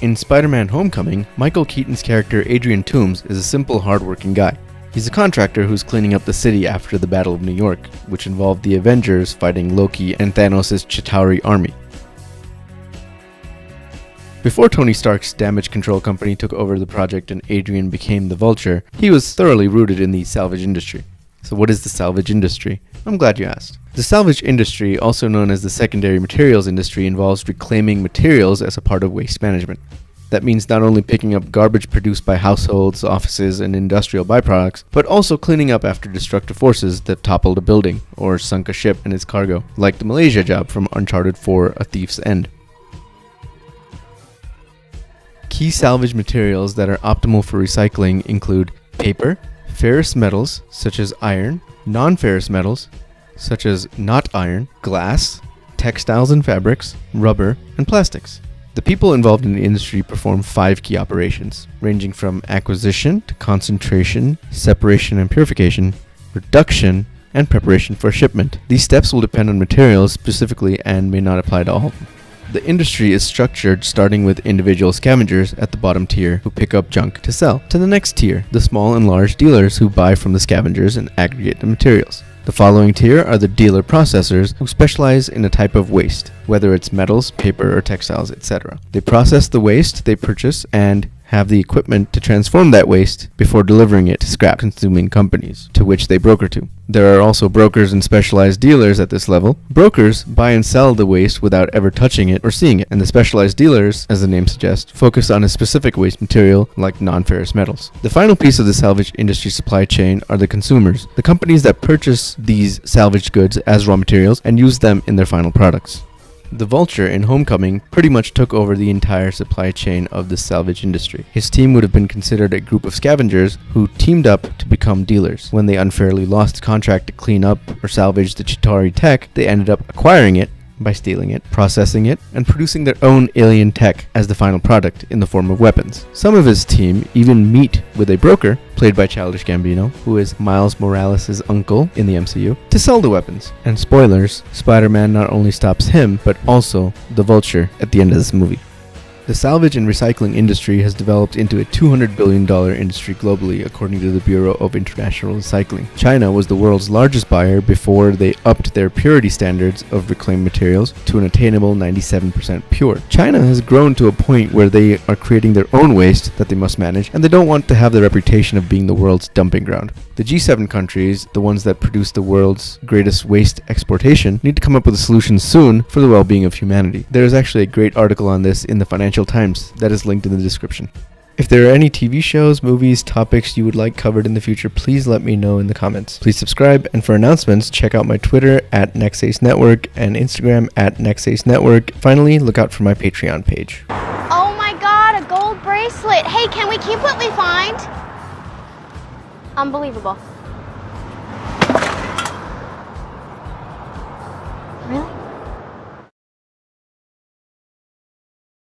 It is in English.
In Spiderman Homecoming, Michael Keaton's character Adrian Toomes is a simple, hard-working guy. He's a contractor who's cleaning up the city after the Battle of New York, which involved the Avengers fighting Loki and Thanos' Chitauri army. Before Tony Stark's damage control company took over the project and Adrian became the Vulture, he was thoroughly rooted in the salvage industry. So what is the salvage industry? I'm glad you asked. The salvage industry, also known as the secondary materials industry, involves reclaiming materials as a part of waste management. That means not only picking up garbage produced by households, offices, and industrial byproducts, but also cleaning up after destructive forces that toppled a building or sunk a ship and its cargo, like the Malaysia Job from Uncharted 4: A Thief's End. Key salvage materials that are optimal for recycling include paper, ferrous metals such as iron, non-ferrous metals such as not iron, glass, textiles and fabrics, rubber, and plastics. The people involved in the industry perform 5 key operations, ranging from acquisition to concentration, separation and purification, reduction, and preparation for shipment. These steps will depend on materials specifically and may not apply to all of them. The industry is structured starting with individual scavengers at the bottom tier who pick up junk to sell, to the next tier, the small and large dealers who buy from the scavengers and aggregate the materials. The following tier are the dealer processors who specialize in a type of waste, whether it's metals, paper, or textiles, etc. They process the waste they purchase and have the equipment to transform that waste before delivering it to scrap-consuming companies, to which they broker to. There are also brokers and specialized dealers at this level. Brokers buy and sell the waste without ever touching it or seeing it, and the specialized dealers, as the name suggests, focus on a specific waste material like non-ferrous metals. The final piece of the salvage industry supply chain are the consumers, the companies that purchase these salvaged goods as raw materials and use them in their final products. The Vulture in Homecoming pretty much took over the entire supply chain of the salvage industry. His team would have been considered a group of scavengers who teamed up to become dealers. When they unfairly lost the contract to clean up or salvage the Chitauri tech, they ended up acquiring it by stealing it, processing it, and producing their own alien tech as the final product in the form of weapons. Some of his team even meet with a broker, played by Childish Gambino, who is Miles Morales' uncle in the MCU, to sell the weapons. And spoilers, Spider-Man not only stops him, but also the Vulture at the end of this movie. The salvage and recycling industry has developed into a $200 billion industry globally, according to the Bureau of International Recycling. China was the world's largest buyer before they upped their purity standards of reclaimed materials to an attainable 97% pure. China has grown to a point where they are creating their own waste that they must manage, and they don't want to have the reputation of being the world's dumping ground. The G7 countries, the ones that produce the world's greatest waste exportation, need to come up with a solution soon for the well-being of humanity. There is actually a great article on this in the Financial Times that is linked in the description. If there are any TV shows, movies, topics you would like covered in the future, please let me know in the comments. Please subscribe, and for announcements, check out my Twitter at NextAce Network and Instagram at NextAce Network. Finally, look out for my Patreon page. Oh my god, a gold bracelet! Hey, can we keep what we find? Unbelievable.